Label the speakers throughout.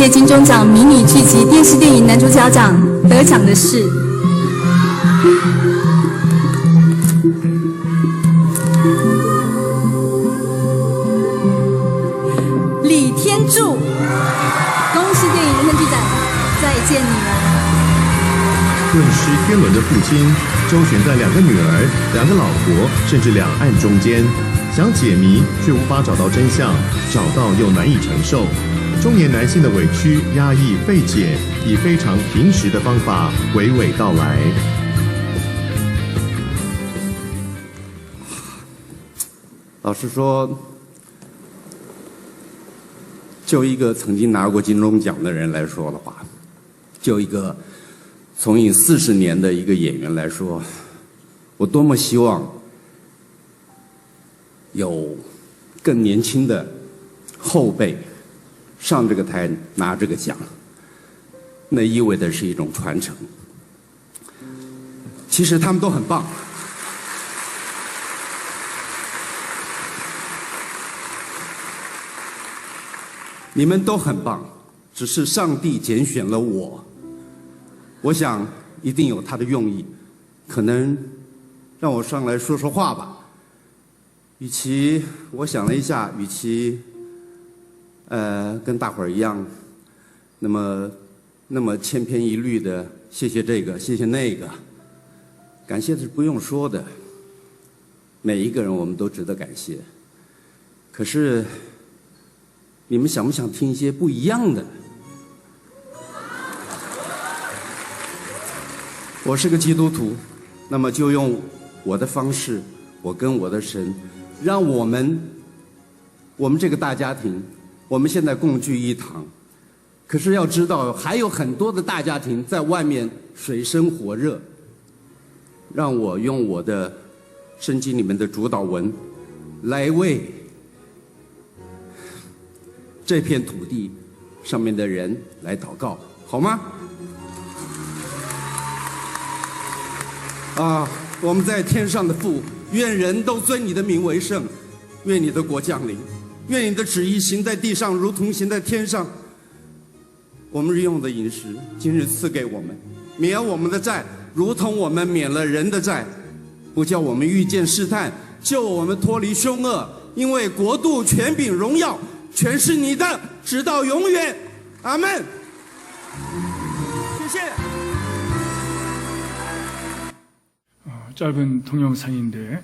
Speaker 1: 届金钟奖迷你剧集电视电影男主角奖得奖的是李天柱。恭喜电影人生剧展，再见你们！
Speaker 2: 顿失天伦的父亲，周旋在2个女儿、2个老婆，甚至2岸中间，想解谜却无法找到真相，找到又难以承受。中年男性的委屈、压抑、费解，以非常平实的方法娓娓道来。
Speaker 3: 老实说，就一个曾经拿过金钟奖的人来说的话，就一个从影40年的一个演员来说，我多么希望有更年轻的后辈上这个台拿这个奖，那意味着是一种传承。其实他们都很棒，你们都很棒，只是上帝拣选了我。我想一定有他的用意，可能让我上来说说话吧。我想了一下，与其跟大伙儿一样，那么千篇一律的谢谢这个谢谢那个，感谢是不用说的，每一个人我们都值得感谢。可是你们想不想听一些不一样的？我是个基督徒，那么就用我的方式，我跟我的神，让我们这个大家庭，我们现在共聚一堂。可是要知道，还有很多的大家庭在外面水深火热。让我用我的圣经里面的主导文来为这片土地上面的人来祷告，好吗？我们在天上的父，愿人都尊你的名为圣，愿你的国降临，愿你的旨意行在地上，如同行在天上。我们日用的饮食，今日赐给我们，免我们的债，如同我们免了人的债，不叫我们遇见试探，救我们脱离凶恶。因为国度、权柄、荣耀，全是你的，直到永远。阿们。谢谢。
Speaker 4: 짧은 동영상인데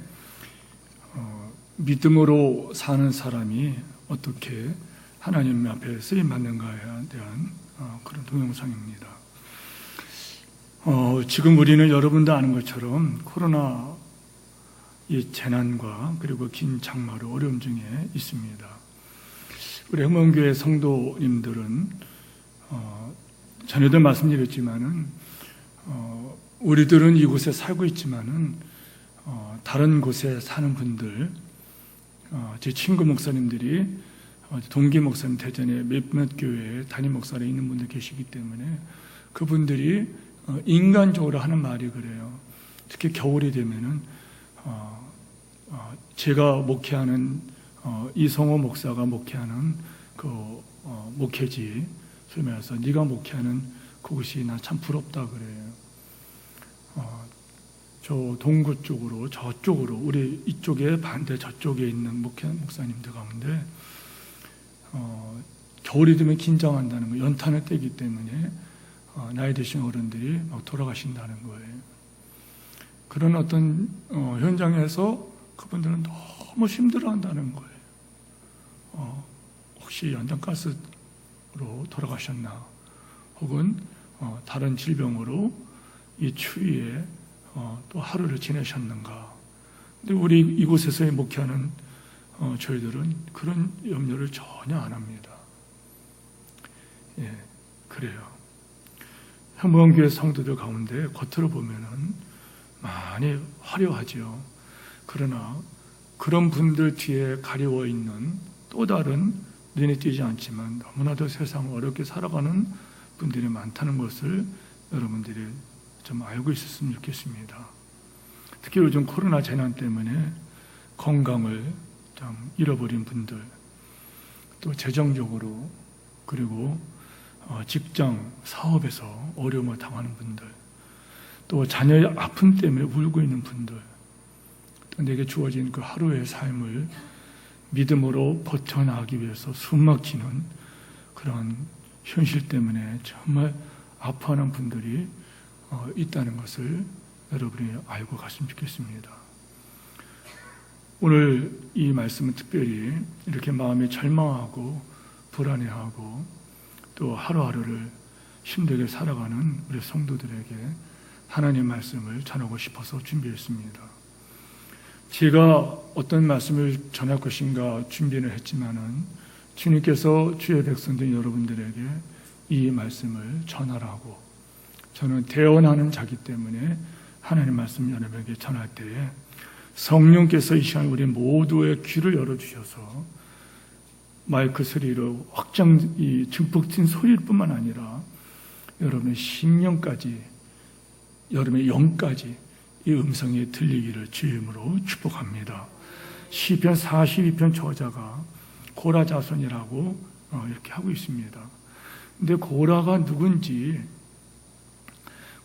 Speaker 4: 믿음으로 사는 사람이 어떻게 하나님 앞에 쓰임받는가에 대한 그런 동영상입니다. 지금 우리는 여러분도 아는 것처럼 코로나 이 재난과 그리고 긴 장마로 어려움 중에 있습니다. 우리 행문교회 성도님들은 전에도 말씀드렸지만은 우리들은 이곳에 살고 있지만은 다른 곳에 사는 분들, 제 친구 목사님들이 동기 목사님 대전에 몇몇 교회에 담임 목사로 있는 분들 계시기 때문에 그분들이 인간적으로 하는 말이 그래요. 특히 겨울이 되면은 제가 목회하는 이성호 목사가 목회하는 그 목회지, 소위 말해서 네가 목회하는 그곳이 나 참 부럽다 그래요. 저 동구 쪽으로 저쪽으로 우리 이쪽에 반대 저쪽에 있는 목사님들 가운데 겨울이 되면 긴장한다는 거, 연탄을 떼기 때문에 나이 드신 어른들이 막 돌아가신다는 거예요. 그런 어떤 현장에서 그분들은 너무 힘들어한다는 거예요. 혹시 연탄가스로 돌아가셨나, 혹은 다른 질병으로 이 추위에 또 하루를 지내셨는가. 근데 우리 이곳에서의 목회하는 저희들은 그런 염려를 전혀 안 합니다. 예, 그래요. 현무원교회 성도들 가운데 겉으로 보면은 많이 화려하지요. 그러나 그런 분들 뒤에 가리워 있는 또 다른 눈에 띄지 않지만 너무나도 세상을 어렵게 살아가는 분들이 많다는 것을 여러분들이 좀 알고 있었으면 좋겠습니다. 특히 요즘 코로나 재난 때문에 건강을 좀 잃어버린 분들, 또 재정적으로, 그리고 직장, 사업에서 어려움을 당하는 분들, 또 자녀의 아픔 때문에 울고 있는 분들, 또 내게 주어진 그 하루의 삶을 믿음으로 버텨나가기 위해서 숨막히는 그런 현실 때문에 정말 아파하는 분들이 있다는 것을 여러분이 알고 갔으면 좋겠습니다. 오늘 이 말씀은 특별히 이렇게 마음이 절망하고 불안해하고 또 하루하루를 힘들게 살아가는 우리 성도들에게 하나님의 말씀을 전하고 싶어서 준비했습니다. 제가 어떤 말씀을 전할 것인가 준비를 했지만은 주님께서 주의 백성들 여러분들에게 이 말씀을 전하라고, 저는 대언하는 자기 때문에 하나님의 말씀 여러분에게 전할 때에 성령께서 이 시간 우리 모두의 귀를 열어주셔서 마이크 소리로 이 증폭 튄 소리일 뿐만 아니라 여러분의 심령까지, 여러분의 영까지 이 음성이 들리기를 주의 이름으로 축복합니다. 시편 42편 저자가 고라 자손이라고 이렇게 하고 있습니다. 근데 고라가 누군지,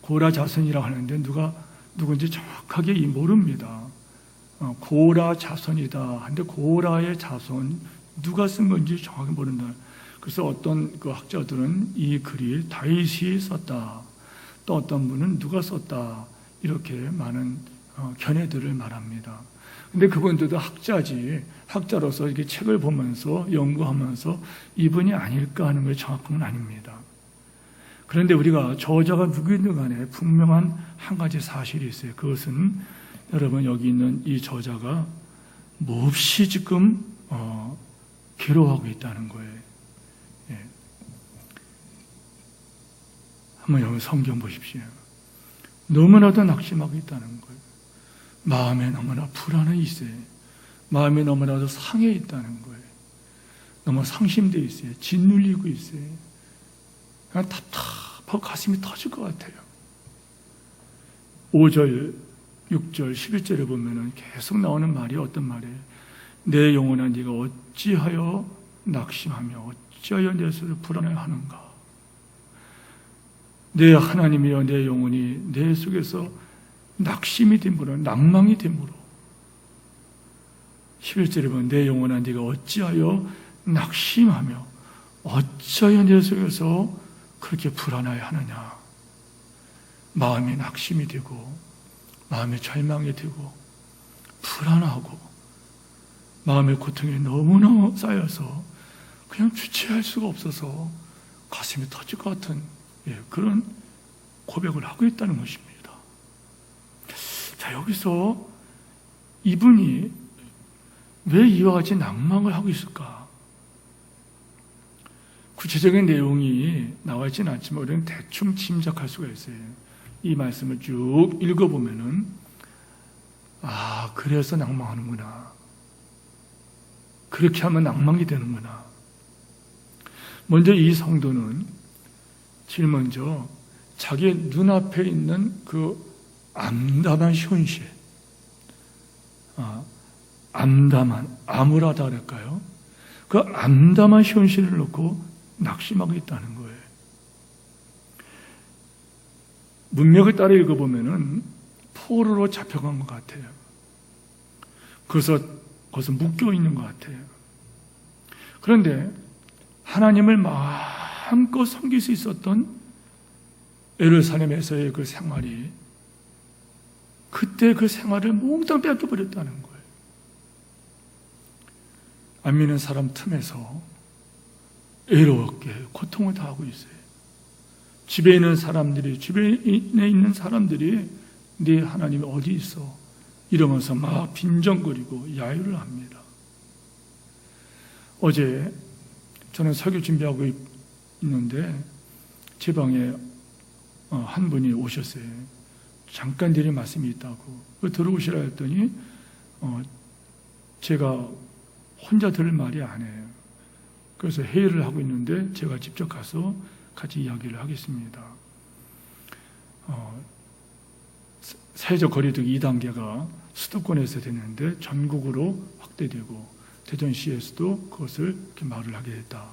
Speaker 4: 고라 자손이라고 하는데 누군지 정확하게 모릅니다. 고라 자손이다 하는데 고라의 자손 누가 쓴 건지 정확히 모른다. 그래서 어떤 그 학자들은 이 글이 다윗이 썼다, 또 어떤 분은 누가 썼다, 이렇게 많은 견해들을 말합니다. 근데 그분들도 학자로서 이렇게 책을 보면서 연구하면서 이분이 아닐까 하는 게 정확한 건 아닙니다. 그런데 우리가 저자가 누구든 간에 분명한 한 가지 사실이 있어요. 그것은 여러분 여기 있는 이 저자가 몹시 지금 괴로워하고 있다는 거예요. 예. 한번 여기 성경 보십시오. 너무나도 낙심하고 있다는 거예요. 마음에 너무나 불안해 있어요. 마음에 너무나도 상해 있다는 거예요. 너무 상심되어 있어요. 짓눌리고 있어요. 그냥 답답하고 가슴이 터질 것 같아요. 5절, 6절, 11절에 보면은 계속 나오는 말이 어떤 말이에요? 내 영혼아 네가 어찌하여 낙심하며 어찌하여 내 속을 불안해하는가? 내 하나님이여 내 영혼이 내 속에서 낙심이 됨으로, 낭망이 됨으로. 11절에 보면 내 영혼아 네가 어찌하여 낙심하며 어찌하여 내 속에서 그렇게 불안하여 하느냐? 마음이 낙심이 되고 마음이 절망이 되고 불안하고 마음의 고통이 너무나 쌓여서 그냥 주체할 수가 없어서 가슴이 터질 것 같은 그런 고백을 하고 있다는 것입니다. 자, 여기서 이분이 왜 이와 같이 낭망을 하고 있을까? 구체적인 내용이 나와 있지는 않지만 우리는 대충 짐작할 수가 있어요. 이 말씀을 쭉 읽어보면은 그래서 낭망하는구나. 그렇게 하면 낭망이 되는구나. 먼저 이 성도는 제일 먼저 자기 눈앞에 있는 그 암담한 현실, 암울하다 그럴까요? 그 암담한 현실을 놓고 낙심하고 있다는 거예요. 문맥을 따라 읽어보면은 포로로 잡혀간 것 같아요. 그래서 거기서 묶여 있는 것 같아요. 그런데 하나님을 마음껏 섬길 수 있었던 예루살렘에서의 그 생활이 그때 그 생활을 몽땅 뺏겨버렸다는 거예요. 안 믿는 사람 틈에서 외롭게 고통을 당하고 있어요. 집에 있는 사람들이, 주변에 있는 사람들이 네 하나님이 어디 있어? 이러면서 막 빈정거리고 야유를 합니다. 어제 저는 설교 준비하고 있는데 제 방에 한 분이 오셨어요. 잠깐 드릴 말씀이 있다고 들어오시라 했더니 제가 혼자 들을 말이 아니에요. 그래서 회의를 하고 있는데 제가 직접 가서 같이 이야기를 하겠습니다. 사회적 거리두기 2단계가 수도권에서 됐는데 전국으로 확대되고 대전시에서도 그것을 이렇게 말을 하게 됐다.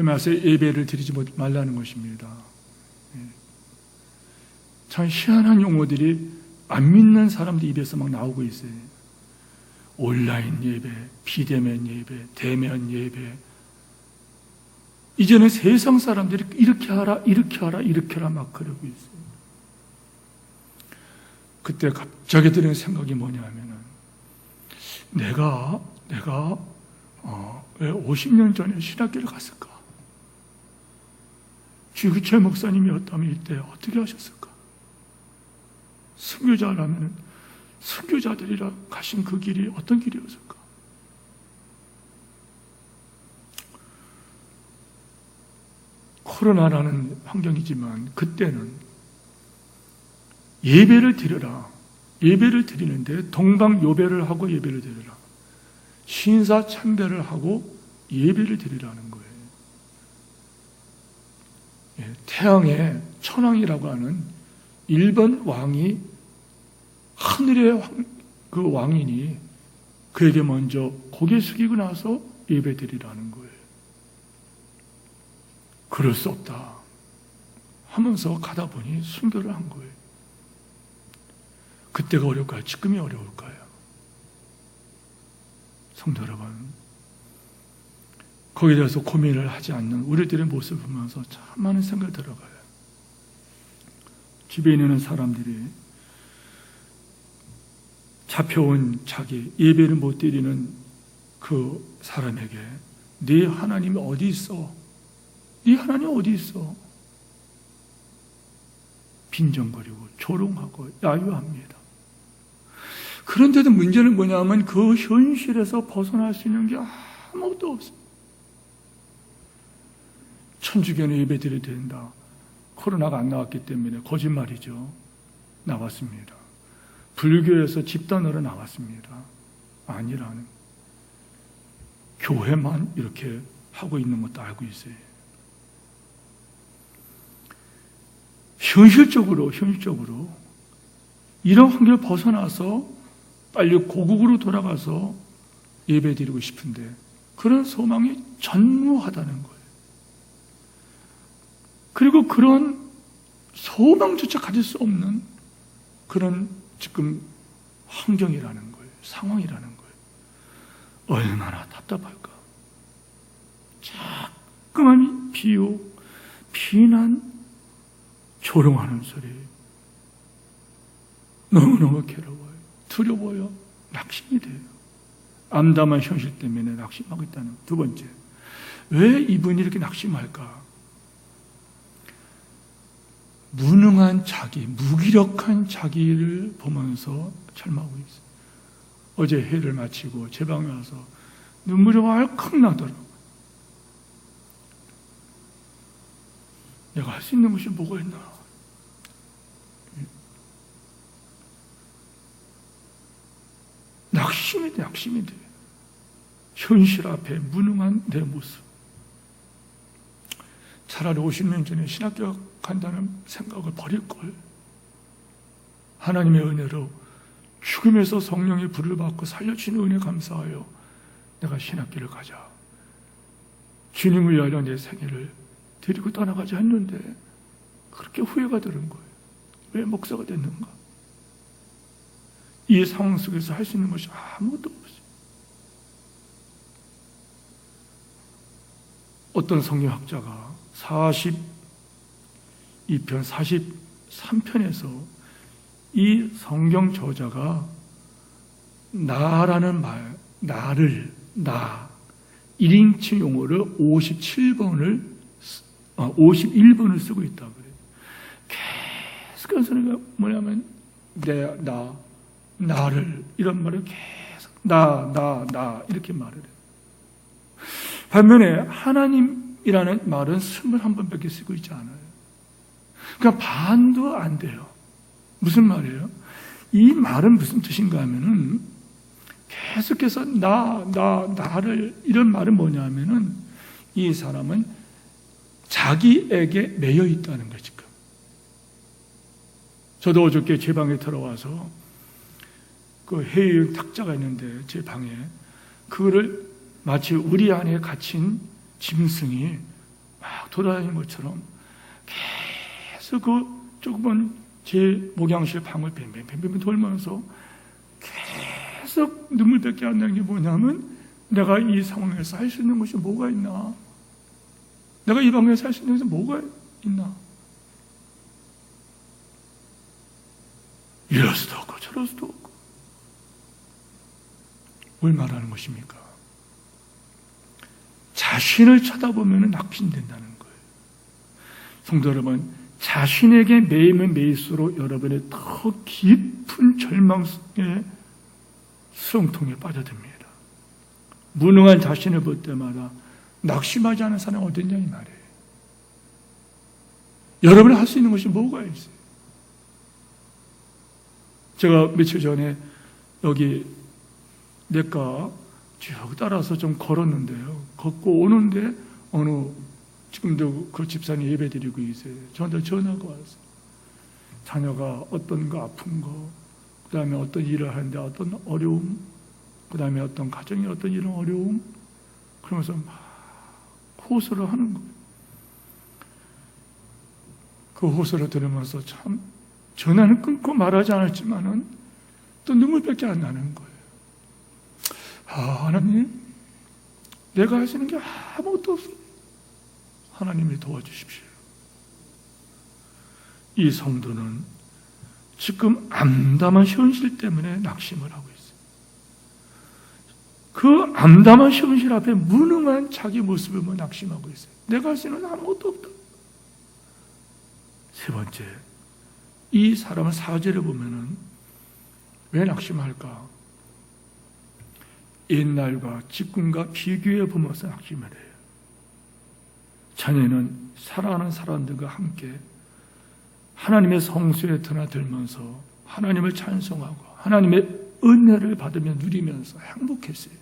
Speaker 4: 말해서 예배를 드리지 말라는 것입니다. 참 희한한 용어들이 안 믿는 사람들 입에서 막 나오고 있어요. 온라인 예배, 비대면 예배, 대면 예배. 이제는 세상 사람들이 이렇게 하라, 이렇게 하라, 이렇게 하라 막 그러고 있어요. 그때 갑자기 드는 생각이 뭐냐면은 내가 왜 50년 전에 신학교를 갔을까? 주기철 목사님이었다면 이때 어떻게 하셨을까? 선교자라면 선교자들이랑 가신 그 길이 어떤 길이었을까? 코로나라는 환경이지만 그때는 예배를 드려라. 예배를 드리는데 동방요배를 하고 예배를 드려라. 신사참배를 하고 예배를 드리라는 거예요. 태양의 천왕이라고 하는 일본 왕이 하늘의 그 왕이니 그에게 먼저 고개 숙이고 나서 예배 드리라는 거예요. 그럴 수 없다 하면서 가다 보니 순교를 한 거예요. 그때가 어려울까요? 지금이 어려울까요? 성도 여러분, 거기에 대해서 고민을 하지 않는 우리들의 모습을 보면서 참 많은 생각이 들어가요. 집에 있는 사람들이 잡혀온 자기 예배를 못 드리는 그 사람에게 네 하나님이 어디 있어? 네 하나님 어디 있어? 빈정거리고 조롱하고 야유합니다. 그런데도 문제는 뭐냐면 그 현실에서 벗어날 수 있는 게 아무것도 없어요. 천주교는 예배 드려야 된다. 코로나가 안 나왔기 때문에 거짓말이죠. 나왔습니다. 불교에서 집단으로 나왔습니다. 아니라는. 교회만 이렇게 하고 있는 것도 알고 있어요. 현실적으로 이런 환경을 벗어나서 빨리 고국으로 돌아가서 예배 드리고 싶은데 그런 소망이 전무하다는 거예요. 그리고 그런 소망조차 가질 수 없는 그런 지금 환경이라는 거예요. 상황이라는 거예요. 얼마나 답답할까. 자꾸만 비유, 비난, 조롱하는 소리. 너무너무 괴로워요. 두려워요. 낙심이 돼요. 암담한 현실 때문에 낙심하고 있다는. 두 번째, 왜 이분이 이렇게 낙심할까? 무능한 자기, 무기력한 자기를 보면서 절망하고 있어요. 어제 회를 마치고 제 방에 와서 눈물이 왈칵 나더라고요. 내가 할 수 있는 것이 뭐가 있나? 낙심이 돼. 현실 앞에 무능한 내 모습. 차라리 50년 전에 신학교 간다는 생각을 버릴걸. 하나님의 은혜로 죽음에서 성령의 불을 받고 살려주신 은혜 감사하여 내가 신학교를 가자. 주님을 위하여 내 생애를 드리고 떠나가지 않는데 그렇게 후회가 되는 거예요. 왜 목사가 됐는가? 이 상황 속에서 할 수 있는 것이 아무것도 없어요. 어떤 성경학자가 42편, 43편에서 이 성경 저자가 나라는 말, 나를, 나, 1인칭 용어를 51번을 쓰고 있다고 그래요. 계속해서 뭐냐면 나를 이런 말을 계속 나 이렇게 말을 해요. 반면에 하나님이라는 말은 21번밖에 쓰고 있지 않아요. 그러니까 반도 안 돼요. 무슨 말이에요? 이 말은 무슨 뜻인가 하면은 계속해서 나를 이런 말은 뭐냐 하면은 이 사람은 자기에게 매여 있다는 거죠. 지금. 저도 어저께 제 방에 들어와서 그 해외여행 탁자가 있는데 제 방에 그거를 마치 우리 안에 갇힌 짐승이 막 돌아다니는 것처럼 계속 그 조그만 제 목양실 방을 뱅뱅뱅뱅 돌면서 계속 눈물밖에 안 나는 게 뭐냐면 내가 이 상황에서 할 수 있는 것이 뭐가 있나? 내가 이 방에서 할 수 있는 것이 뭐가 있나? 이럴 수도 없고 저럴 수도 없고. 뭘 말하는 것입니까? 자신을 쳐다보면 낙심된다는 거예요. 성도 여러분, 자신에게 매이면 매일수록 여러분의 더 깊은 절망의 수렁통에 빠져듭니다. 무능한 자신을 볼 때마다 낙심하지 않은 사람이 어딨냐 이 말이에요. 여러분이 할 수 있는 것이 뭐가 있어요? 제가 며칠 전에 여기 내과 쭉 따라서 좀 걸었는데요. 걷고 오는데 어느 지금도 그 집사님 예배드리고 계세요. 저한테 전화가 왔어요. 자녀가 어떤 거 아픈 거, 그 다음에 어떤 일을 하는데 어떤 어려움, 그 다음에 어떤 가정에 어떤 이런 어려움, 그러면서 막 호소를 하는 거예요. 그 호소를 들으면서 참 전화는 끊고 말하지 않았지만은 또 눈물밖에 안 나는 거예요. 하나님, 내가 할 수 있는 게 아무것도 없어요. 하나님이 도와주십시오. 이 성도는 지금 암담한 현실 때문에 낙심을 하고 있어요. 그 암담한 현실 앞에 무능한 자기 모습을 보며 낙심하고 있어요. 내가 할 수 있는 아무것도 없다. 세 번째, 이 사람의 사제를 보면은 왜 낙심할까? 옛날과 지금과 비교해 보면서 낙심을 해요. 자네는 사랑하는 사람들과 함께 하나님의 성수에 드나들면서 하나님을 찬송하고 하나님의 은혜를 받으며 누리면서 행복했어요.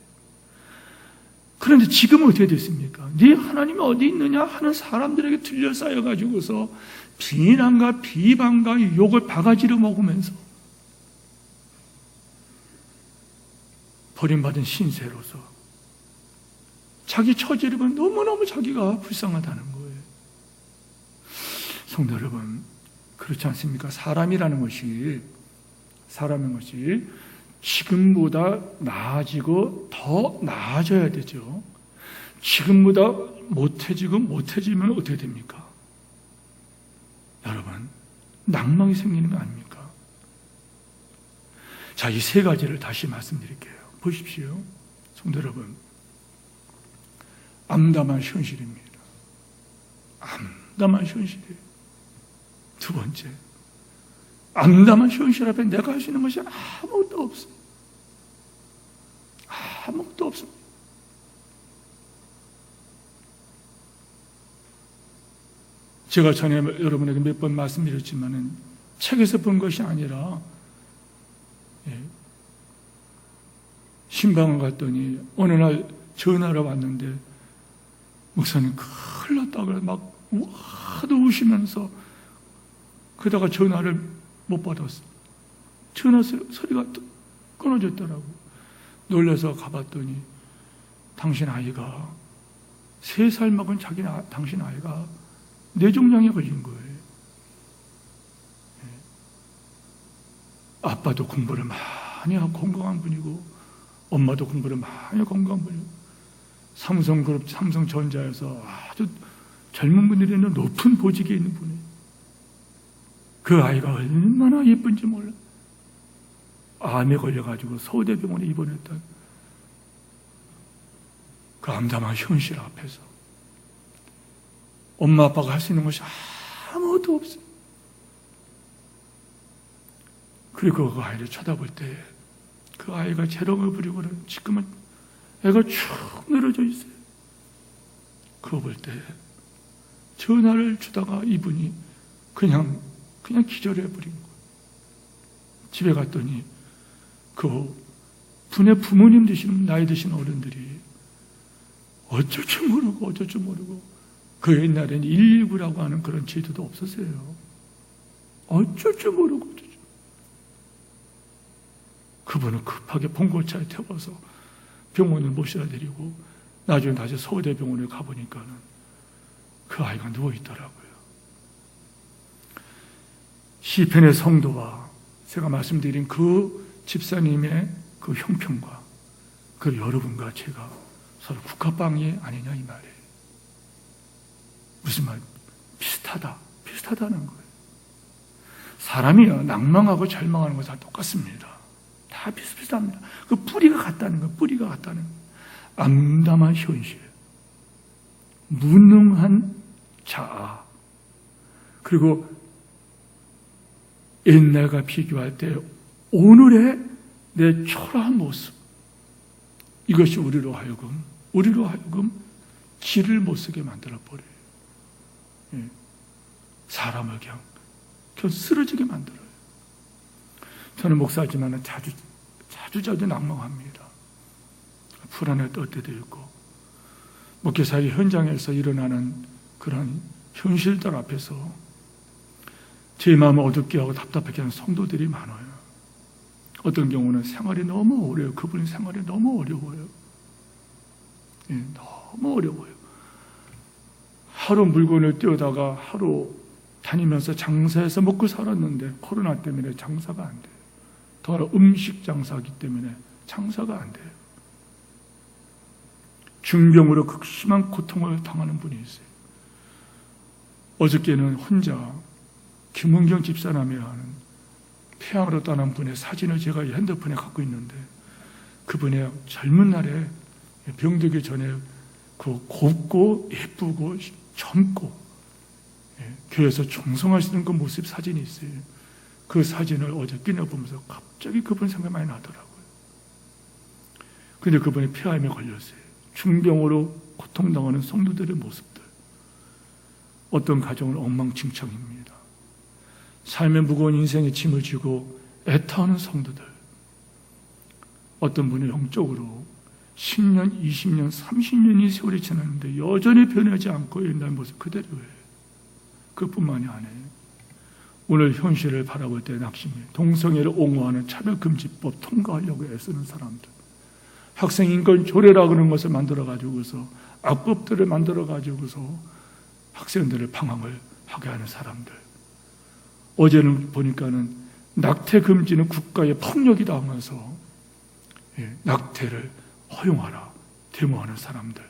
Speaker 4: 그런데 지금은 어떻게 됐습니까? 네 하나님이 어디 있느냐 하는 사람들에게 둘러싸여가지고서 비난과 비방과 욕을 바가지로 먹으면서 버림받은 신세로서 자기 처지를 보면 너무너무 자기가 불쌍하다는 거예요. 성도 여러분, 그렇지 않습니까? 사람이라는 것이 지금보다 나아지고 더 나아져야 되죠. 지금보다 못해지면 어떻게 됩니까? 여러분, 낭망이 생기는 거 아닙니까? 자, 이 세 가지를 다시 말씀드릴게요. 보십시오. 성도 여러분, 암담한 현실입니다. 암담한 현실이에요. 두 번째, 암담한 현실 앞에 내가 할 수 있는 것이 아무것도 없어요. 아무것도 없습니다. 제가 전에 여러분에게 몇 번 말씀드렸지만은 책에서 본 것이 아니라 신방을 갔더니 어느 날 전화를 왔는데 목사님 큰일 났다 그래 막 하도 우시면서 그러다가 전화를 못 받았어. 전화 소리가 끊어졌더라고. 놀라서 가봤더니 당신 아이가 3살 먹은 당신 아이가 뇌종양에 걸린 거예요. 아빠도 공부를 많이 하고 건강한 분이고 엄마도 공부를 많이 하고 건강한 분이고 삼성그룹 삼성전자에서 아주 젊은 분들이 있는 높은 보직에 있는 분이에요. 그 아이가 얼마나 예쁜지 몰라. 암에 걸려가지고 서울대병원에 입원했던 그 암담한 현실 앞에서 엄마 아빠가 할 수 있는 것이 아무것도 없어요. 그리고 그 아이를 쳐다볼 때 그 아이가 재롱을 부리고는 지금은 애가 쭉 늘어져 있어요. 그거 볼 때 전화를 주다가 이분이 그냥 기절해버린 거예요. 집에 갔더니 그 분의 부모님 되시는 나이 드신 어른들이 어쩔 줄 모르고 그 옛날에는 119라고 하는 그런 제도도 없었어요. 어쩔 줄 모르고 그분은 급하게 봉고차에 태워서 병원을 모셔다 드리고 나중에 다시 서울대병원에 가보니까는 그 아이가 누워 있더라고요. 시편의 성도와 제가 말씀드린 그 집사님의 그 형편과 그 여러분과 제가 서로 국화빵이 아니냐 이 말이에요. 무슨 말? 비슷하다는 거예요. 사람이요, 낭망하고 절망하는 거 다 똑같습니다. 다 비슷합니다. 그 뿌리가 같다는 거예요. 뿌리가 같다는 거예요. 암담한 현실, 무능한 자아, 그리고 옛날과 비교할 때 오늘의 내 초라한 모습, 이것이 우리로 하여금 길을 못 쓰게 만들어버려요. 사람을 그냥 쓰러지게 만들어요. 저는 목사지만 자주 낭망합니다. 불안에 떨 때도 있고, 목회사의 현장에서 일어나는 그런 현실들 앞에서 제 마음을 어둡게 하고 답답하게 하는 성도들이 많아요. 어떤 경우는 생활이 너무 어려워요. 그분의 생활이 너무 어려워요. 너무 어려워요. 하루 물건을 띄우다가 하루 다니면서 장사해서 먹고 살았는데 코로나 때문에 장사가 안 돼요. 더불어 음식 장사하기 때문에 장사가 안 돼요. 중병으로 극심한 고통을 당하는 분이 있어요. 어저께는 혼자 김은경 집사람이라는 폐암으로 떠난 분의 사진을 제가 핸드폰에 갖고 있는데, 그분의 젊은 날에 병들기 전에 그 곱고 예쁘고 젊고 교회에서 충성하시는 그 모습 사진이 있어요. 그 사진을 어제 끼녀보면서 갑자기 그분 생각이 많이 나더라고요. 근데 그분이 폐암에 걸렸어요. 중병으로 고통당하는 성도들의 모습들, 어떤 가정은 엉망진창입니다. 삶의 무거운 인생의 짐을 지고 애타하는 성도들, 어떤 분은 영적으로 10년, 20년, 30년이 세월이 지났는데 여전히 변하지 않고 옛날 모습 그대로예요. 그뿐만이 아니에요. 오늘 현실을 바라볼 때 낙심이, 동성애를 옹호하는 차별금지법 통과하려고 애쓰는 사람들, 학생인권 조례라 그런 것을 만들어가지고서 악법들을 만들어가지고서 학생들을 방황을 하게 하는 사람들, 어제는 보니까는 낙태 금지는 국가의 폭력이다 하면서 낙태를 허용하라 데모하는 사람들,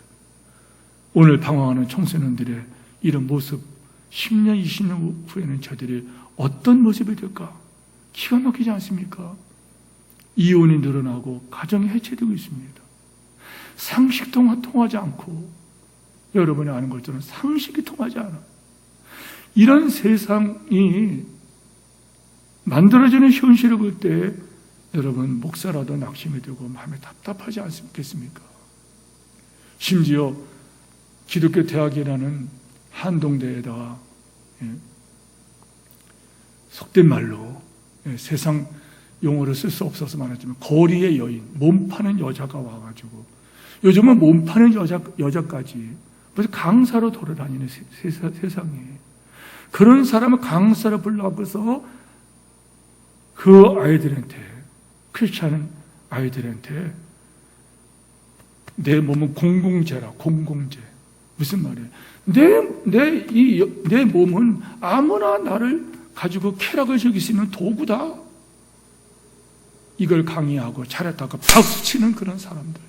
Speaker 4: 오늘 방황하는 청소년들의 이런 모습, 10년, 20년 후에는 저들이 어떤 모습이 될까? 기가 막히지 않습니까? 이혼이 늘어나고 가정이 해체되고 있습니다. 상식 통하지 않고, 여러분이 아는 것처럼 상식이 통하지 않아. 이런 세상이 만들어지는 현실을 볼 때 여러분 목사라도 낙심이 되고 마음이 답답하지 않겠습니까? 심지어 기독교 대학이라는 한동대에다가 속된 말로 세상 용어를 쓸 수 없어서 말하지만 거리의 여인, 몸 파는 여자가 와가지고, 요즘은 몸 파는 여자까지 벌써 강사로 돌아다니는 세상에, 그런 사람을 강사로 불러가서 그 아이들한테, 크리스찬 아이들한테 내 몸은 공공재라, 공공재. 무슨 말이에요? 내 몸은 아무나 나를 가지고 쾌락을 즐길 수 있는 도구다. 이걸 강의하고 잘했다가 박수치는 그런 사람들.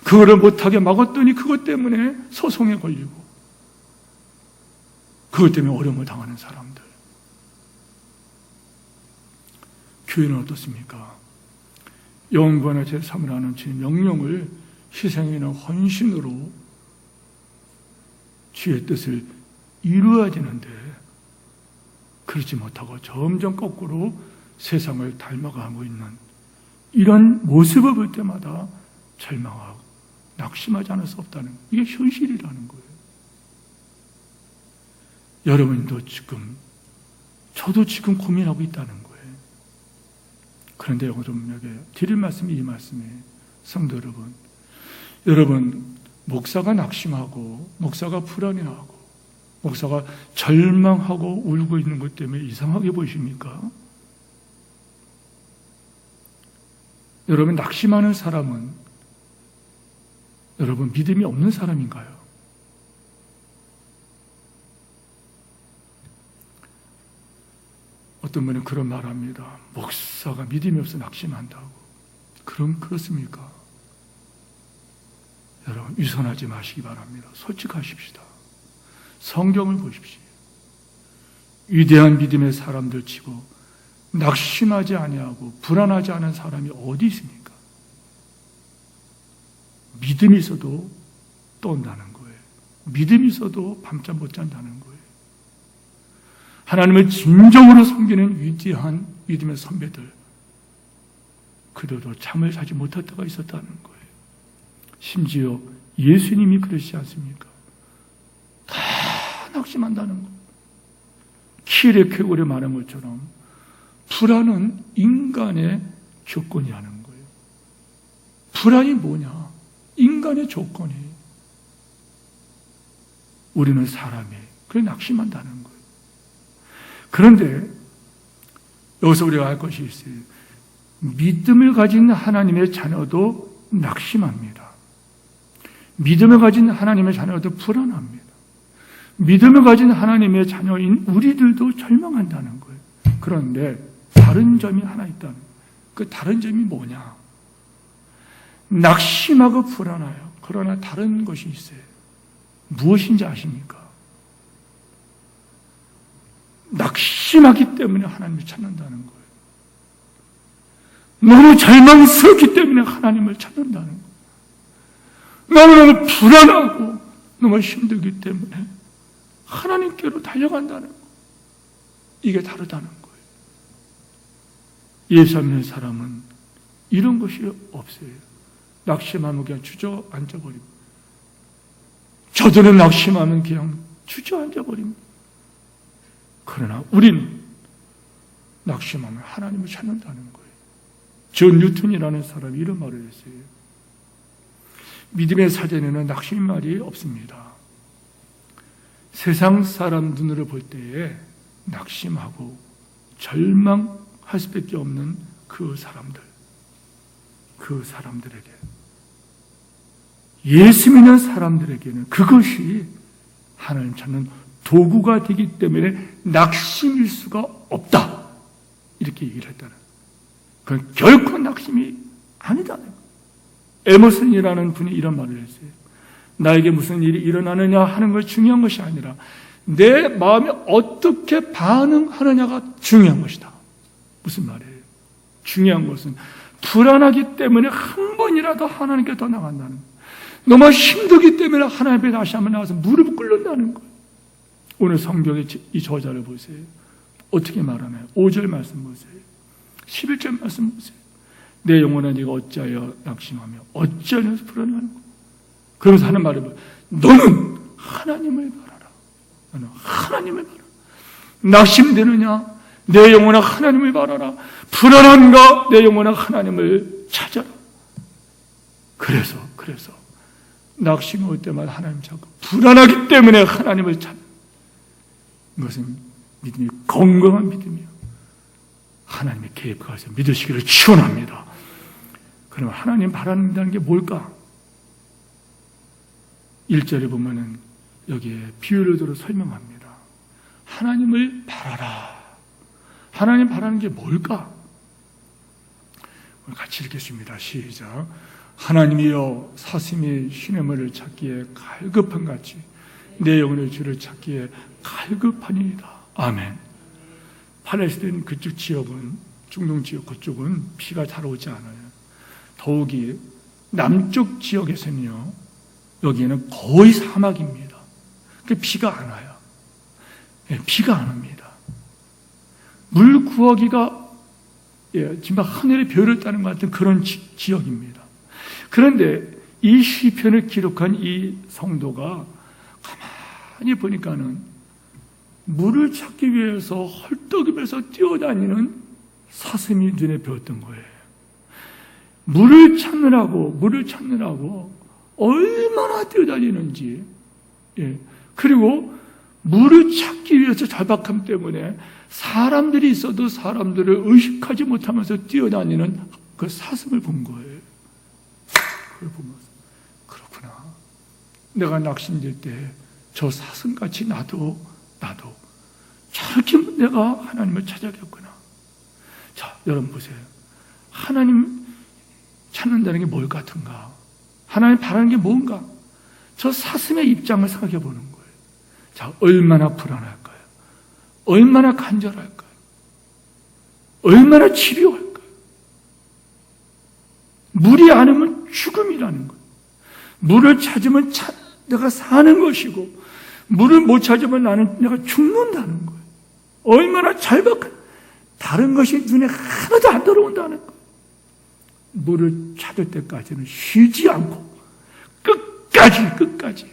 Speaker 4: 그거를 못하게 막았더니 그것 때문에 소송에 걸리고, 그것 때문에 어려움을 당하는 사람들. 교회는 어떻습니까? 영원과 제3을 하는 주님 명령을 희생이나 헌신으로 주의 뜻을 이루어야 되는데, 그렇지 못하고 점점 거꾸로 세상을 닮아가고 있는 이런 모습을 볼 때마다 절망하고 낙심하지 않을 수 없다는, 이게 현실이라는 거예요. 여러분도 지금, 저도 지금 고민하고 있다는 거예요. 그런데 여러분에게 드릴 말씀이 이 말씀이에요. 성도 여러분, 목사가 낙심하고, 목사가 불안해하고, 목사가 절망하고 울고 있는 것 때문에 이상하게 보이십니까? 여러분, 낙심하는 사람은 여러분 믿음이 없는 사람인가요? 어떤 분은 그런 말합니다. 목사가 믿음이 없어 낙심한다고. 그럼 그렇습니까? 여러분, 위선하지 마시기 바랍니다. 솔직하십시다. 성경을 보십시오. 위대한 믿음의 사람들 치고 낙심하지 아니하고 불안하지 않은 사람이 어디 있습니까? 믿음이 있어도 떤다는 거예요. 믿음이 있어도 밤잠 못 잔다는 거예요. 하나님을 진정으로 섬기는 위대한 믿음의 선배들, 그들도 잠을 자지 못할 때가 있었다는 거예요. 심지어 예수님이 그러시지 않습니까? 다 낙심한다는 거예요. 키의 쾌골에 말한 것처럼 불안은 인간의 조건이라는 거예요. 불안이 뭐냐? 인간의 조건이. 우리는 사람이 그래 낙심한다는 거예요. 그런데 여기서 우리가 알 것이 있어요. 믿음을 가진 하나님의 자녀도 낙심합니다. 믿음을 가진 하나님의 자녀도 불안합니다. 믿음을 가진 하나님의 자녀인 우리들도 절망한다는 거예요. 그런데 다른 점이 하나 있다는 거예요. 그 다른 점이 뭐냐? 낙심하고 불안해요. 그러나 다른 것이 있어요. 무엇인지 아십니까? 낙심하기 때문에 하나님을 찾는다는 거예요. 너무 절망스럽기 때문에 하나님을 찾는다는 거예요. 너무 불안하고 너무 힘들기 때문에 하나님께로 달려간다는 거예요. 이게 다르다는 거예요. 예수 믿는 사람은 이런 것이 없어요. 낙심하면 그냥 주저앉아버립니다. 저들은 낙심하면 그냥 주저앉아버립니다. 그러나 우리는 낙심하면 하나님을 찾는다는 거예요. 존 뉴턴이라는 사람이 이런 말을 했어요. 믿음의 사전에는 낙심 말이 없습니다. 세상 사람 눈으로 볼 때에 낙심하고 절망할 수밖에 없는 그 사람들에게, 예수 믿는 사람들에게는 그것이 하나님 찾는 도구가 되기 때문에 낙심일 수가 없다. 이렇게 얘기를 했다는 거예요. 그건 결코 낙심이 아니다는 거예요. 에머슨이라는 분이 이런 말을 했어요. 나에게 무슨 일이 일어나느냐 하는 것이 중요한 것이 아니라 내 마음이 어떻게 반응하느냐가 중요한 것이다. 무슨 말이에요? 중요한 것은 불안하기 때문에 한 번이라도 하나님께 더 나간다는 거예요. 너무 힘들기 때문에 하나님 앞에 다시 한번 나와서 무릎을 꿇는다는 거예요. 오늘 성경의 이 저자를 보세요. 어떻게 말하나요? 5절 말씀 보세요. 11절 말씀 보세요. 내 영혼아 네가 어찌하여 낙심하며 어찌하여 불안하는가? 그러면서 하는 말이 뭐예요? 너는 하나님을 바라라. 너는 하나님을 바라라. 낙심되느냐? 내 영혼아 하나님을 바라라. 불안한가? 내 영혼아 하나님을 찾아라. 그래서 낙심이 올 때마다 하나님 찾고 불안하기 때문에 하나님을 찾는 이것은 믿음이 건강한 믿음이에요. 하나님의 개입하셔서 믿으시기를 축원합니다. 그러면 하나님 바란다는 게 뭘까? 1절에 보면은 여기에 비유를 들어 설명합니다. 하나님을 바라라. 하나님 바라는 게 뭘까? 같이 읽겠습니다. 시작. 하나님이여 사슴이 시냇물을 찾기에 갈급한 같이 내 영혼의 주를 찾기에 갈급하니이다. 아멘. 팔레스타인 그쪽 지역은, 중동 지역 그쪽은 비가 잘 오지 않아요. 더욱이 남쪽 지역에서는요, 여기에는 거의 사막입니다. 비가 안 와요. 비가 안 옵니다. 물 구하기가 정말 하늘의 별을 따는 것 같은 그런 지역입니다. 그런데 이 시편을 기록한 이 성도가 가만히 보니까는 물을 찾기 위해서 헐떡이면서 뛰어다니는 사슴이 눈에 보였던 거예요. 물을 찾느라고 얼마나 뛰어다니는지, 그리고 물을 찾기 위해서 절박함 때문에 사람들이 있어도 사람들을 의식하지 못하면서 뛰어다니는 그 사슴을 본 거예요. 그걸 보면서 그렇구나. 내가 낙심될 때 저 사슴같이 나도 저렇게 내가 하나님을 찾아야겠구나. 자, 여러분 보세요. 하나님 찾는다는 게 뭘 같은가? 하나님 바라는 게 뭔가? 저 사슴의 입장을 생각해 보는 거예요. 자, 얼마나 불안할까요? 얼마나 간절할까요? 얼마나 치료할까요? 물이 아니면 죽음이라는 거예요. 물을 찾으면 내가 사는 것이고, 물을 못 찾으면 내가 죽는다는 거예요. 얼마나 절박한, 다른 것이 눈에 하나도 안 들어온다는 거예요. 물을 찾을 때까지는 쉬지 않고 끝까지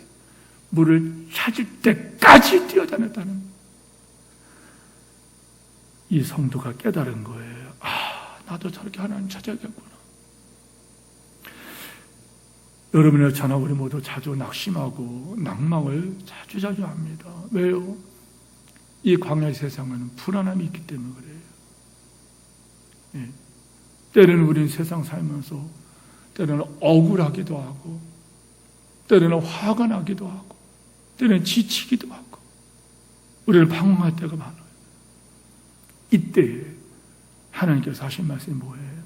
Speaker 4: 물을 찾을 때까지 뛰어다녔다는 거예요. 이 성도가 깨달은 거예요. 아, 나도 저렇게 하나님 찾아야겠구나. 여러분의 저나 우리 모두 자주 낙심하고 낭망을 자주 합니다. 왜요? 이 광야 세상에는 불안함이 있기 때문에 그래요. 예. 때로는 우리는 세상 살면서 때로는 억울하기도 하고, 때로는 화가 나기도 하고, 때로는 지치기도 하고, 우리를 방황할 때가 많아요. 이때에 하나님께서 하신 말씀이 뭐예요?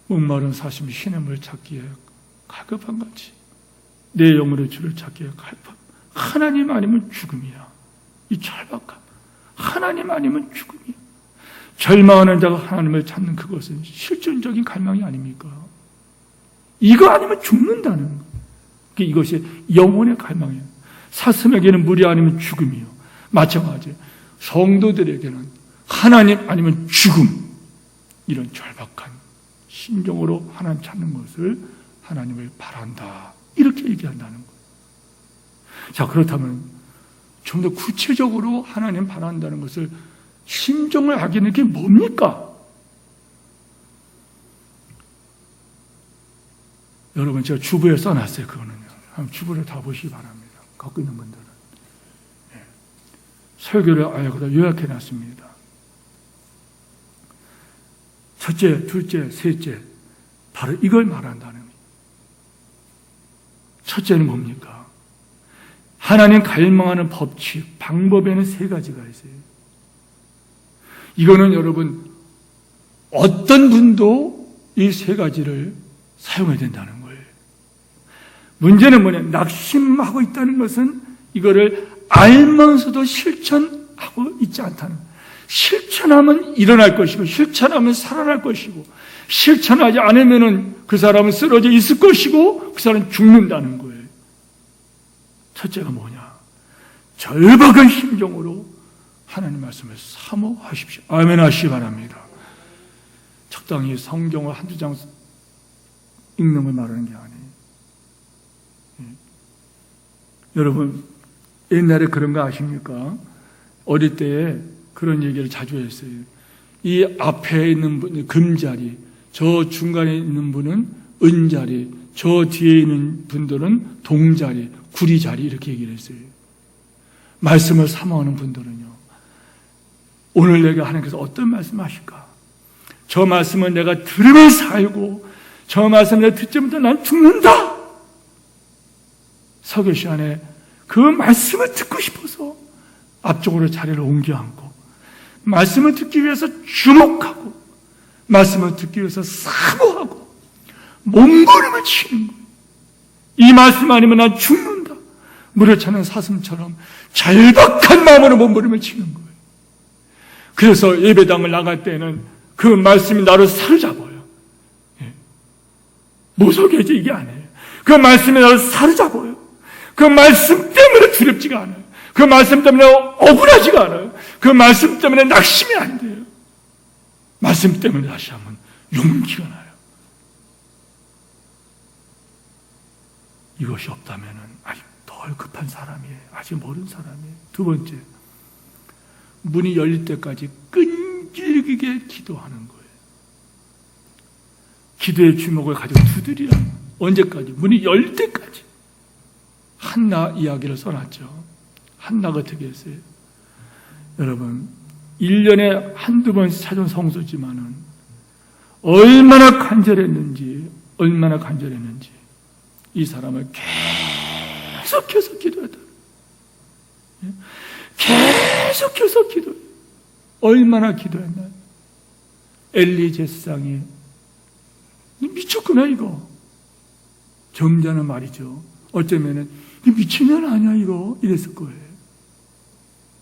Speaker 4: 목마른 사슴이 신의 물 찾기에 갈급한 같이 내 영혼의 주를 찾기에 갈급. 하나님 아니면 죽음이야. 이 절박함. 하나님 아니면 죽음이야. 절망하는 자가 하나님을 찾는 그것은 실존적인 갈망이 아닙니까? 이거 아니면 죽는다는 거. 이것이 영혼의 갈망이에요. 사슴에게는 물이 아니면 죽음이요. 마찬가지 성도들에게는 하나님 아니면 죽음. 이런 절박한 심정으로 하나님 찾는 것을 하나님을 바란다. 이렇게 얘기한다는 거예요. 자, 그렇다면 좀 더 구체적으로 하나님 바란다는 것을 심정을 하기는 게 뭡니까? 여러분, 제가 주부에 써놨어요. 그거는요. 한번 주부를 다 보시기 바랍니다. 갖고 있는 분들은. 네. 설교를 아예 그다 요약해놨습니다. 첫째, 둘째, 셋째. 바로 이걸 말한다는 거예요. 첫째는 뭡니까? 하나님 갈망하는 법칙, 방법에는 세 가지가 있어요. 이거는 여러분, 어떤 분도 이 세 가지를 사용해야 된다는 거예요. 문제는 뭐냐? 낙심하고 있다는 것은 이거를 알면서도 실천하고 있지 않다는 거예요. 실천하면 일어날 것이고, 실천하면 살아날 것이고, 실천하지 않으면 그 사람은 쓰러져 있을 것이고, 그 사람은 죽는다는 거예요. 첫째가 뭐냐? 절박한 심정으로 하나님 말씀을 사모하십시오. 아멘 하시기 바랍니다. 적당히 성경을 한두 장 읽는 걸 말하는 게 아니에요. 여러분, 옛날에 그런 거 아십니까? 어릴 때에 그런 얘기를 자주 했어요. 이 앞에 있는 분, 금자리, 저 중간에 있는 분은 은자리, 저 뒤에 있는 분들은 동자리, 구리자리, 이렇게 얘기를 했어요. 말씀을 사모하는 분들은요, 오늘 내가 하나님께서 어떤 말씀 하실까? 저 말씀은 내가 들으면 살고, 저 말씀을 내가 듣지 못하면 난 죽는다! 설교 시간에 그 말씀을 듣고 싶어서 앞쪽으로 자리를 옮겨 앉고, 말씀을 듣기 위해서 주목하고, 말씀을 듣기 위해서 사모하고, 몸부림을 치는 거예요. 이 말씀 아니면 난 죽는다. 물을 찾는 사슴처럼 절박한 마음으로 몸부림을 치는 거예요. 그래서 예배당을 나갈 때는 그 말씀이 나를 사로잡아요. 예. 모속이지 이게 아니에요. 그 말씀이 나를 사로잡아요. 그 말씀 때문에 두렵지가 않아요. 그 말씀 때문에 억울하지가 않아요. 그 말씀 때문에 낙심이 안 돼요. 말씀 때문에 다시 한번 용기가 나요. 이것이 없다면 아직 덜 급한 사람이에요. 아직 모르는 사람이에요. 두 번째, 문이 열릴 때까지 끈질기게 기도하는 거예요. 기도의 주먹을 가지고 두드리라. 언제까지? 문이 열릴 때까지. 한나 이야기를 써놨죠. 한나가 어떻게 했어요? 여러분, 1년에 한두 번 찾은 성소지만은 얼마나 간절했는지 이 사람을 계속해서 기도했다. 계속해서 기도해. 얼마나 기도했나요? 엘리 제사장이 미쳤구나 이거. 점잖은 말이죠. 어쩌면은 미친년 아니야 이거 이랬을 거예요.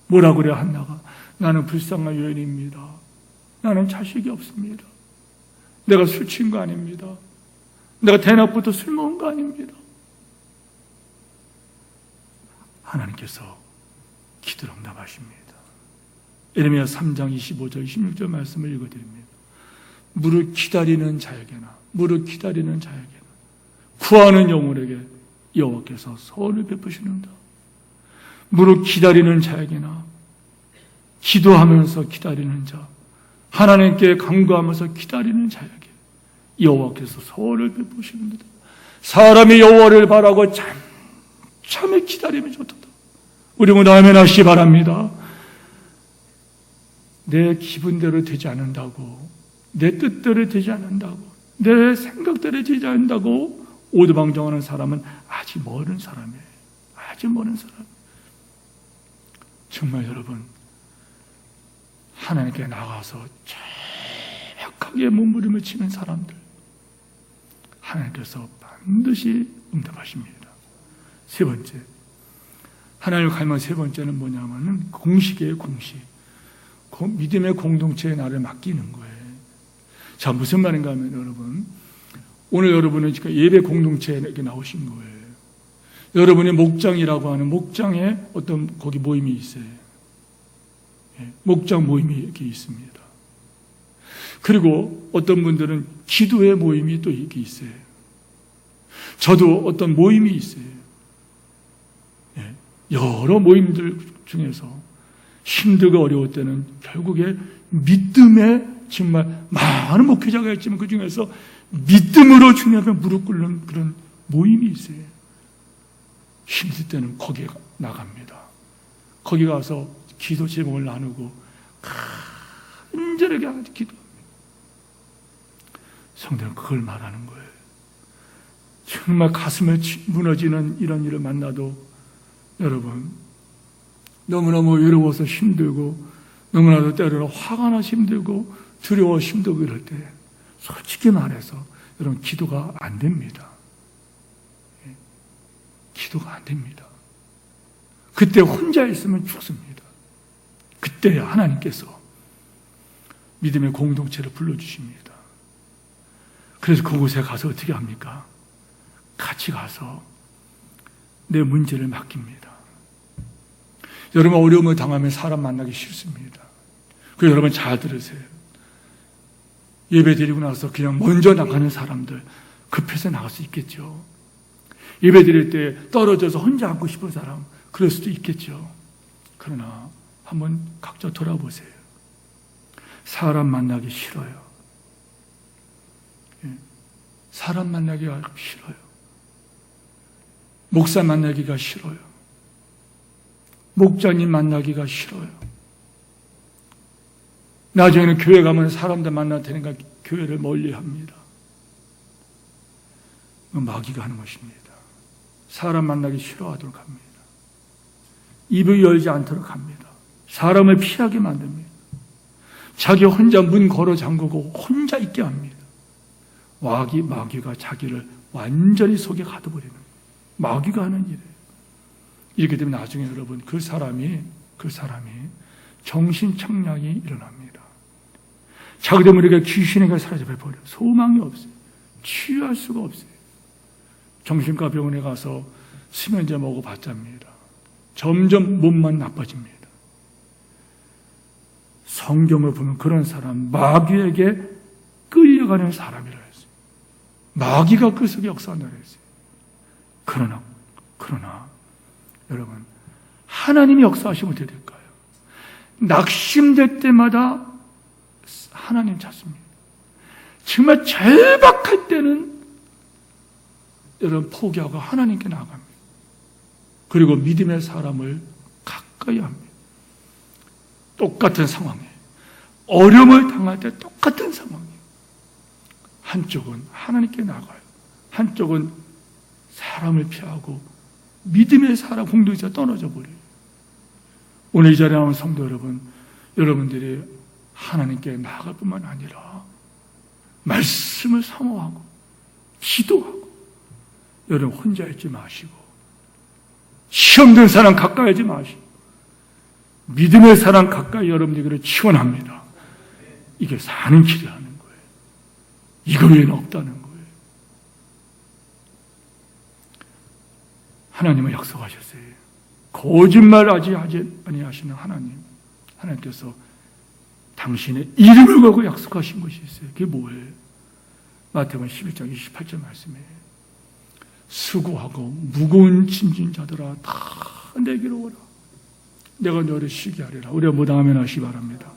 Speaker 4: 뭐라 그래 한나가? 나는 불쌍한 여인입니다. 나는 자식이 없습니다. 내가 술 취한 거 아닙니다. 내가 대낮부터 술 먹은 거 아닙니다. 하나님께서 기도를 응답하십니다. 예레미야 3장 25절 26절 말씀을 읽어드립니다. 무릇 기다리는 자에게나 무릇 기다리는 자에게나 구하는 영혼에게 여호와께서 선을 베푸시는다. 무릇 기다리는 자에게나 기도하면서 기다리는 자, 하나님께 간구하면서 기다리는 자에게 여호와께서 선을 베푸시는다. 사람이 여호와를 바라고 참참히 기다리면 좋도다. 우리 모두 아멘 하시기 바랍니다. 내 기분대로 되지 않는다고, 내 뜻대로 되지 않는다고, 내 생각대로 되지 않는다고 오두방정하는 사람은 아직 멀은 사람이에요. 아직 멀은 사람. 정말 여러분, 하나님께 나가서 정확하게 몸부림을 치는 사람들, 하나님께서 반드시 응답하십니다. 세 번째, 하나님을 갈망 세 번째는 뭐냐면은 공식이에요, 공식. 믿음의 공동체에 나를 맡기는 거예요. 자, 무슨 말인가 하면 여러분, 오늘 여러분은 지금 예배 공동체에 이렇게 나오신 거예요. 여러분이 목장이라고 하는 목장에 어떤 거기 모임이 있어요. 목장 모임이 이렇게 있습니다. 그리고 어떤 분들은 기도의 모임이 또 이렇게 있어요. 저도 어떤 모임이 있어요. 여러 모임들 중에서 힘들고 어려울 때는 결국에 믿음에 정말 많은 목회자가 있지만 그 중에서 믿음으로 주님앞에 무릎 꿇는 그런 모임이 있어요. 힘들 때는 거기에 나갑니다. 거기 가서 기도 제목을 나누고 간절하게 기도합니다. 성도는 그걸 말하는 거예요. 정말 가슴에 무너지는 이런 일을 만나도 여러분, 너무너무 외로워서 힘들고 너무나도 때로는 화가 나서 힘들고 두려워 힘들고 이럴 때 솔직히 말해서 여러분 기도가 안 됩니다. 기도가 안 됩니다. 그때 혼자 있으면 죽습니다. 그때 하나님께서 믿음의 공동체를 불러주십니다. 그래서 그곳에 가서 어떻게 합니까? 같이 가서 내 문제를 맡깁니다. 여러분 어려움을 당하면 사람 만나기 싫습니다. 그래서 여러분 잘 들으세요. 예배 드리고 나서 그냥 먼저 나가는 사람들 급해서 나갈 수 있겠죠. 예배 드릴 때 떨어져서 혼자 앉고 싶은 사람 그럴 수도 있겠죠. 그러나 한번 각자 돌아보세요. 사람 만나기 싫어요. 사람 만나기가 싫어요. 목사 만나기가 싫어요. 목자님 만나기가 싫어요. 나중에는 교회 가면 사람들 만나야 되니까 교회를 멀리합니다. 마귀가 하는 것입니다. 사람 만나기 싫어하도록 합니다. 입을 열지 않도록 합니다. 사람을 피하게 만듭니다. 자기 혼자 문 걸어 잠그고 혼자 있게 합니다. 마귀가 자기를 완전히 속에 가둬버리는 거예요. 마귀가 하는 일이에요. 이렇게 되면 나중에 여러분 그 사람이 정신착량이 일어납니다. 자기 때문에 귀신에게 사라져버려요. 소망이 없어요. 치유할 수가 없어요. 정신과 병원에 가서 수면제 먹어봤답니다. 점점 몸만 나빠집니다. 성경을 보면 그런 사람 마귀에게 끌려가는 사람이라 했어요. 마귀가 그 속에 역사한다고 했어요. 그러나 여러분 하나님이 역사하시면 어떻게 될까요? 낙심될 때마다 하나님 찾습니다. 정말 절박할 때는 여러분 포기하고 하나님께 나아갑니다. 그리고 믿음의 사람을 가까이 합니다. 똑같은 상황에 어려움을 당할 때 똑같은 상황이에요. 한쪽은 하나님께 나가요. 한쪽은 사람을 피하고 믿음의 사람 공동체가 떨어져 버려요. 오늘 이 자리에 나온 성도 여러분, 여러분들이 하나님께 나아갈 뿐만 아니라 말씀을 사모하고 기도하고, 여러분 혼자 있지 마시고 시험된 사람 가까이 하지 마시고 믿음의 사람 가까이 여러분들에게 치원합니다. 이게 사는 길이라는 거예요. 이거 외에는 없다는 거예요. 하나님은 약속하셨어요. 거짓말하지 아니하시는 하나님께서 당신의 이름을 걸고 약속하신 것이 있어요. 그게 뭐예요? 마태복음 11장 28절 말씀이에요. 수고하고 무거운 짐진 자들아 다 내게로 오라. 내가 너를 쉬게 하리라. 우리가 무당하면 하시 바랍니다.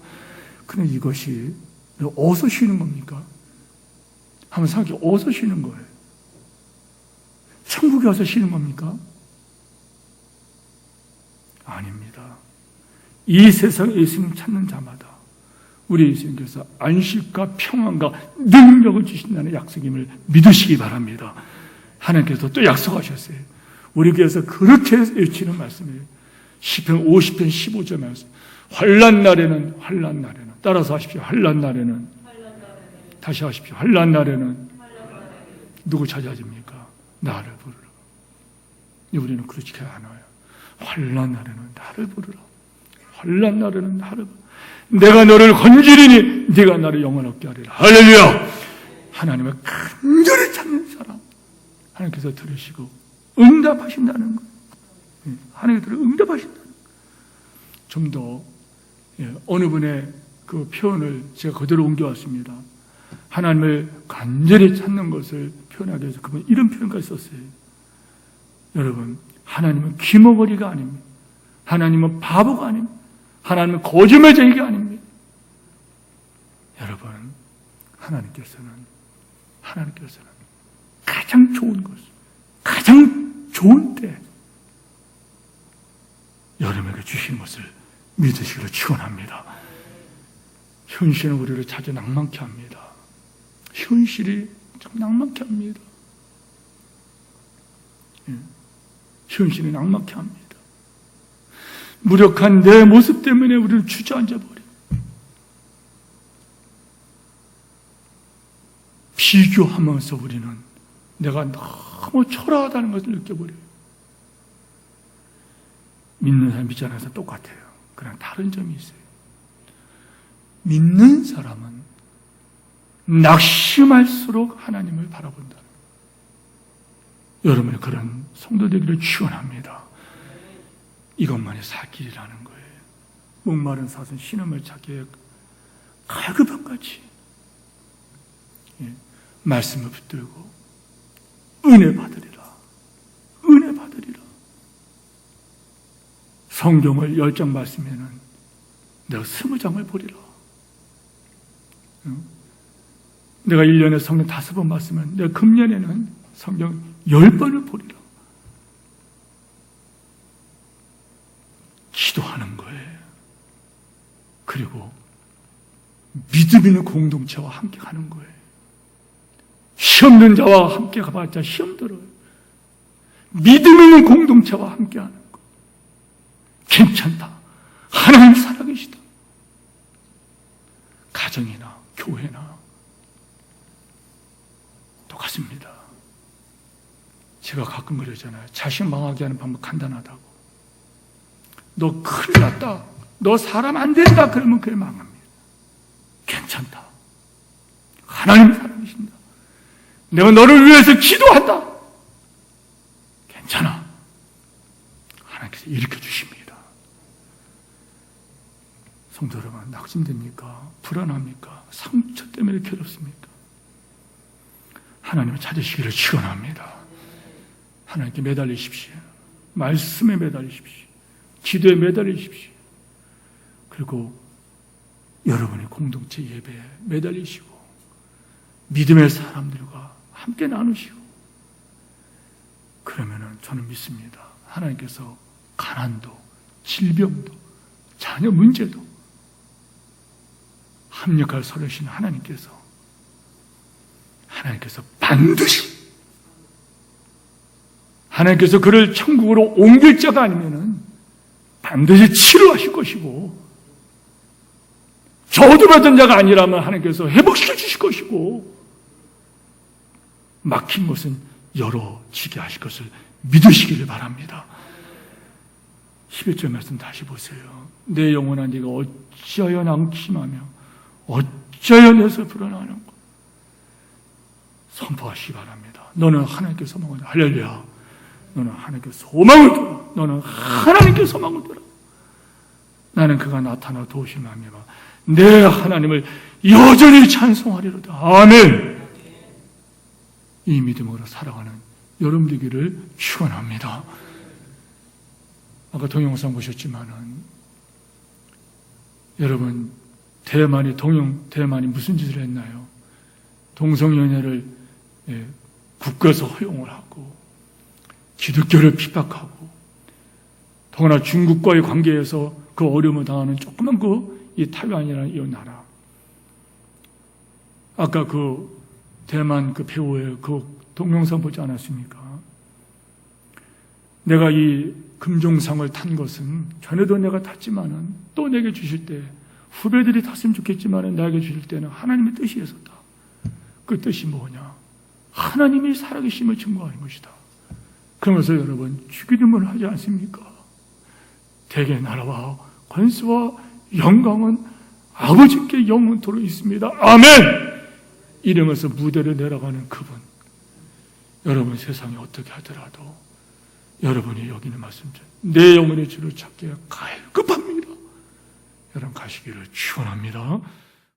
Speaker 4: 근데 이것이 어디서 쉬는 겁니까? 한번 생각해. 어디서 쉬는 거예요? 천국에 와서 쉬는 겁니까? 아닙니다. 이 세상 예수님 찾는 자마다 우리 예수님께서 안식과 평안과 능력을 주신다는 약속임을 믿으시기 바랍니다. 하나님께서 또 약속하셨어요. 우리 교회에서 그렇게 외치는 말씀이에요. 시편 50편 15절 말씀. 환난 날에는 따라서 하십시오. 환난 날에는 다시 하십시오. 환난 날에는 누구 찾아집니까? 나를 부르라. 우리는 그렇지 않아요. 환난 날에는 나를 부르라. 환난 날에는 나를 부르라. 내가 너를 건지리니 네가 나를 영원롭게 하리라. 할렐루야. 하나님을 간절히 찾는 사람 하나님께서 들으시고 응답하신다는 거예요. 하나님께서 응답하신다는 거예요. 좀 더 어느 분의 그 표현을 제가 그대로 옮겨왔습니다. 하나님을 간절히 찾는 것을 표현하기 위해서 그분 이런 표현까지 썼어요. 여러분, 하나님은 귀머거리가 아닙니다. 하나님은 바보가 아닙니다. 하나님은 거짓말쟁이가 아닙니다. 여러분, 하나님께서는 가장 좋은 것, 가장 좋은 때 여러분에게 주신 것을 믿으시기를 축원합니다. 현실은 우리를 자주 낭만케 합니다. 현실이 참 낭만케 합니다. 현실이 낭만케 합니다. 무력한 내 모습 때문에 우리를 주저앉아 버려. 비교하면서 우리는 내가 너무 초라하다는 것을 느껴버려요. 믿는 사람 믿지 않아서 똑같아요. 그러나 다른 점이 있어요. 믿는 사람은 낙심할수록 하나님을 바라본다. 여러분의 그런 성도 되기를 축원합니다. 이것만이 살 길이라는 거예요. 목마른 사슴 신음을 찾기에 갈급함같이 말씀을 붙들고 은혜 받으리라. 성경을 10장 말씀에는 내가 20장을 보리라. 내가 1년에 성경 5번 말씀은 내가 금년에는 성경 10번을 보리라. 기도하는 거예요. 그리고 믿음 있는 공동체와 함께 가는 거예요. 시험 든 자와 함께 가봤자 시험 들어요. 믿음 있는 공동체와 함께 하는 거. 괜찮다. 하나님 살아계시다. 가정이나 교회나 똑같습니다. 제가 가끔 그러잖아요. 자신 망하게 하는 방법 간단하다고. 너 큰일 났다. 너 사람 안 된다. 그러면 그게 망합니다. 괜찮다. 하나님 살아계신다. 내가 너를 위해서 기도한다. 괜찮아. 하나님께서 일으켜주십니다. 성도 여러분, 낙심됩니까? 불안합니까? 상처 때문에 괴롭습니까? 하나님을 찾으시기를 축원합니다. 하나님께 매달리십시오. 말씀에 매달리십시오. 기도에 매달리십시오. 그리고 여러분의 공동체 예배에 매달리시고 믿음의 사람들과 함께 나누시고 그러면은 저는 믿습니다. 하나님께서 가난도, 질병도, 자녀 문제도 합력할 서르신 하나님께서 반드시 그를 천국으로 옮길 자가 아니면은 반드시 치료하실 것이고 저주받은 자가 아니라면 하나님께서 회복시켜 주실 것이고, 막힌 것은 열어지게 하실 것을 믿으시기를 바랍니다. 11절 말씀 다시 보세요. 내 영혼아 네가 어찌하여 낭심하며 어찌하여 내서 불안하는가. 선포하시기 바랍니다. 너는 하나님께 소망을 두라. 할렐루야. 너는 하나님께 소망을 두라. 너는 하나님께 소망을 두라. 나는 그가 나타나 도우심하며 내 하나님을 여전히 찬송하리로다. 아멘. 이 믿음으로 살아가는 여러분 되기를 축원합니다. 아까 동영상 보셨지만은 여러분 대만이 무슨 짓을 했나요? 동성연애를 국가에서 허용을 하고 기독교를 핍박하고 더구나 중국과의 관계에서 그 어려움을 당하는 조그만 이 타이완이라는 이 나라. 아까 그 대만 그 배우의 그 동영상 보지 않았습니까? 내가 이 금종상을 탄 것은 전에도 내가 탔지만은 또 내게 주실 때 후배들이 탔으면 좋겠지만은 나에게 주실 때는 하나님의 뜻이었었다. 그 뜻이 뭐냐? 하나님이 살아계심을 증거하는 것이다. 그러면서 여러분 주기도문을 하지 않습니까? 대개 나라와 권세와 영광은 아버지께 영원토록 있습니다. 아멘! 이러면서 무대를 내려가는 그분. 여러분 세상이 어떻게 하더라도 여러분이 여기는 말씀처럼 내 영혼의 주를 찾기에 갈급합니다. 여러분 가시기를 축원합니다.